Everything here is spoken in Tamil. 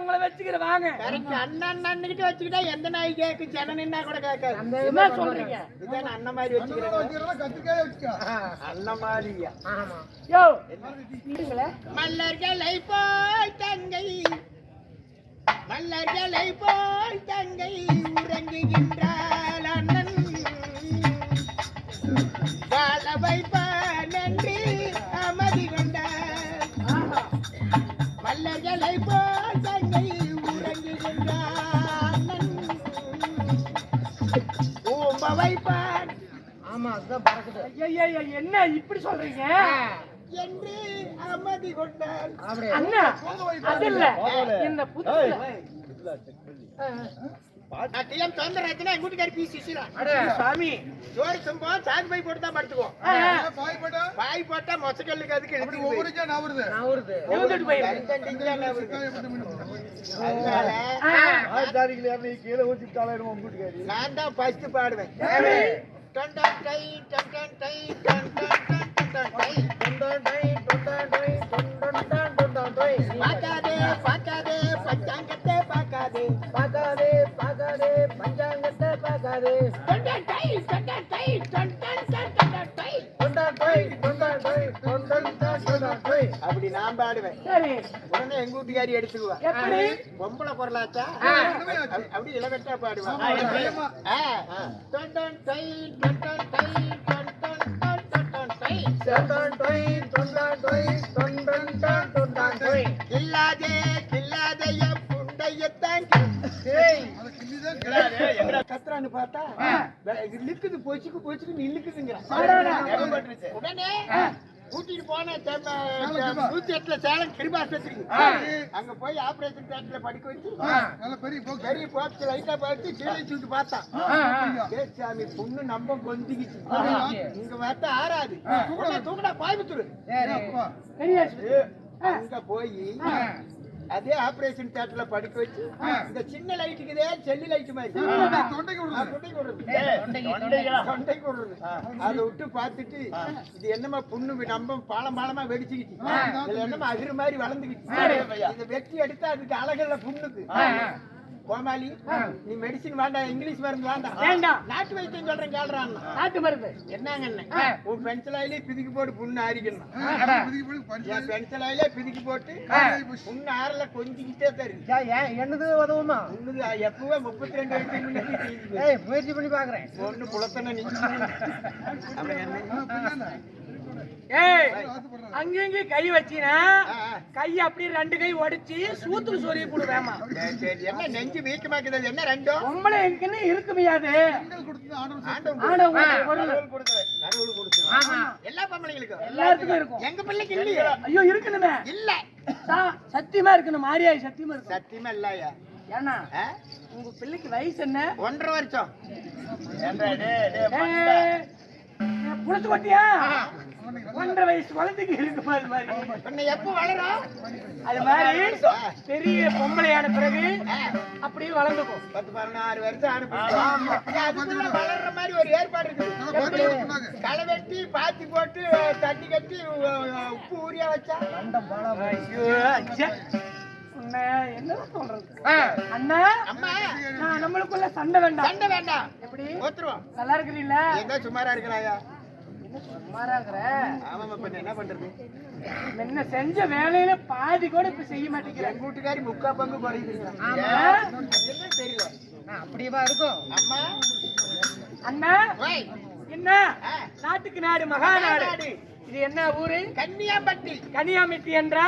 உங்களை வச்சுக்கிற வாங்க. அண்ணன் அண்ணிக்கிட்ட வச்சுக்கிட்டா எந்த நாய் கேக்கு சென்னை நின்னா கூட கேட்காது. என்ன சொல்றீங்க? இதான் அண்ணன் மாதிரி வச்சுக்கிறேன். கத்திரிக்காய் வச்சுக்கோ. அண்ணன் மாதிரியா? யோ மல்லர்களை போல் தங்கை, மல்லர்களை போல் தங்கை உறங்குகின்றாள் அண்ணன் வாழ வைப்பான் என்று அமைதி கொண்டார். மல்லர்களை போல் தங்கை உறங்குகின்றாள் அண்ணன் ஊம்ப வைப்பான். ஆமா அதுதான் பறக்குது. ஐயா என்ன இப்படி சொல்றீங்க என்று அமைதி கொண்டார். அண்ணா? அது இல்ல, இந்த புத்துல டிஎம் தொந்தரச்சுனா எங்க வீட்டுக்காரி பி சிசிரா சாமி ஜோரி சும்பா சாக்கு பை போட்டு தான் படுத்துக்குவோம். பாய் போட்டா பாய் போட்டா மொச்சக்கல்லுக்கு அதுக்கு எடுத்து ஒவ்வொருக்கா நவருது. எழுந்துட்டு போயிரு. நான் தான் ஃபர்ஸ்ட் பாடுவேன். டொண்டன் டை டொண்டன் டை டொண்டன் டொண்டன் டை டொண்டன் டை டொண்டன் டை டொண்டன் டொண்டன் டை பாக்காதே பாக்காதே பஞ்சாங்கத்தை பாக்காதே பாக்காதே பாக்காதே பஞ்சாங்கத்தை பாக்காதே டொண்டன் டை டொண்டன் டை டொண்டன் டொண்டன் டை டொண்டன் டை டொண்டன் டை டொண்டன் டொண்டன் டை அப்படி நான் பாடுவேன். சரி, உடனே எங்க வீட்டுக்காரி எடுத்துக்குவா. எப்படி? பொம்பளை குரலாச்சா அப்படி இளவட்டா பாடுவா. டொண்டன் டை டொண்டன் டை டொண்டன் டொண்டன் டை டொண்டன் டை டொண்டன் டை டொண்டன் டொண்டன் டை கில்லாதே கில்லாதே புண்டையத்தான் அது கிள்ளிதான் கிள்ளாதே. கத்ரான்னு பார்த்தா இழுக்குது போச்சுக்கு போச்சுக்கு நில்லுக்குதுங்க. உடனே கூட்டிட்டு போன 108 சேலம் கிருபாஸ்பத்திரி அங்க போய் ஆபரேஷன் தியேட்டர்ல படிக்க வச்சு நல்ல பெரிய பாக்ஸ் லைட்டா பார்த்து கீழே சுட்டு பார்த்தான். சாமி பொண்ணு நம்ப கொந்திக்கிச்சு. இங்க பார்த்தா ஆறாது. தூக்கடா கோயம்புத்தூர். அங்க போய் அதே ஆபரேஷன் தியேட்டர்ல படிக்க வச்சு இந்த சின்ன லைட்டுக்குதே செல்லி லைட் மாதிரி தொண்டை கொடுறது அதை விட்டு பார்த்துட்டு இது என்னமா புண்ணு நம்ம பாலம் பாலமா வெடிச்சுக்கிச்சு, இதுல என்னமா அகிர மாதிரி வளர்ந்துக்கிச்சு, இதை வெட்டி எடுத்தா அதுக்கு அழகல்ல புண்ணுக்கு. கோமாளி நீ மெடிசின் வேண்டாம், இங்கிலீஷ் மருந்து வேண்டாம், நாட்டு வைத்தியம் சொல்றேன் கேள்றான். நாட்டு மருந்து என்னங்க உன் பென்சிலாயிலே பிதுக்கி போட்டு புண்ணு ஆறிக்கணும். என் பென்சிலாயிலே பிதுக்கி போட்டு புண்ணு ஆறல கொஞ்சிக்கிட்டே தருது. என்னது உதவுமா? புண்ணுது எப்பவே 32 வயசுக்கு முன்னாடி முயற்சி பண்ணி பாக்குறேன். ஒண்ணு புலத்தன நீ ஏய் அங்கங்க கை வச்சினா கை அப்படியே 2 கை ஒடிச்சு சூத்துல சொரிய போடுவேமா. என்ன நெஞ்சு வீக்கமாக்குது? என்ன ரெண்டும் உங்களே எங்கன்னு இருக்குமையாது. எல்லா பொம்பளைங்களுக்கும் எல்லாத்துக்கும் இருக்கும். எங்க பிள்ளைக்கு இல்லையே. ஐயோ இருக்கணுமே. இல்ல சத்தியமா இருக்கணும். மாரியாய் சத்தியமா இருக்கு. சத்தியமா இல்லையா? ஏன்னா உங்க பிள்ளைக்கு வயசு என்ன? 1.5 வருஷம். புடிச்சு கொட்டியா? 1.5 வயசு குழந்தைக்கு இருக்குமா? அது மாதிரி எப்ப வளரும்? அது மாதிரி பெரிய பொம்பளையான பிறகு அப்படியே வளர்ந்துக்கும். 10-16 வருஷம் அதுக்குள்ள வளர்ற மாதிரி ஒரு ஏற்பாடு இருக்கு. களை வெட்டி பாத்தி போட்டு தண்ணி கட்டி உப்பு ஊரியா வச்சா என்ன சொல்றது அண்ணா? அம்மா நம்மளுக்குள்ள சண்டை வேண்டாம். சண்டை வேண்டாம். எப்படி ஓத்துருவோம். நல்லா இருக்கிறீங்களா? எங்க சுமாரா இருக்கிறாயா? சுமாரா இருக்கிற. ஆமாமா, இப்ப என்ன பண்றது? என்ன செஞ்ச வேலையில பாதி கூட இப்ப செய்ய மாட்டேங்கிறேன். என் வீட்டுக்காரி 3/4 பங்கு குறையுது. தெரியல அப்படியேவா இருக்கும். அம்மா அண்ணா என்ன நாட்டுக்கு நாடு மகாநாடு. இது என்ன ஊரு? கன்னியாம்பட்டி. கன்னியாம்பட்டி என்றா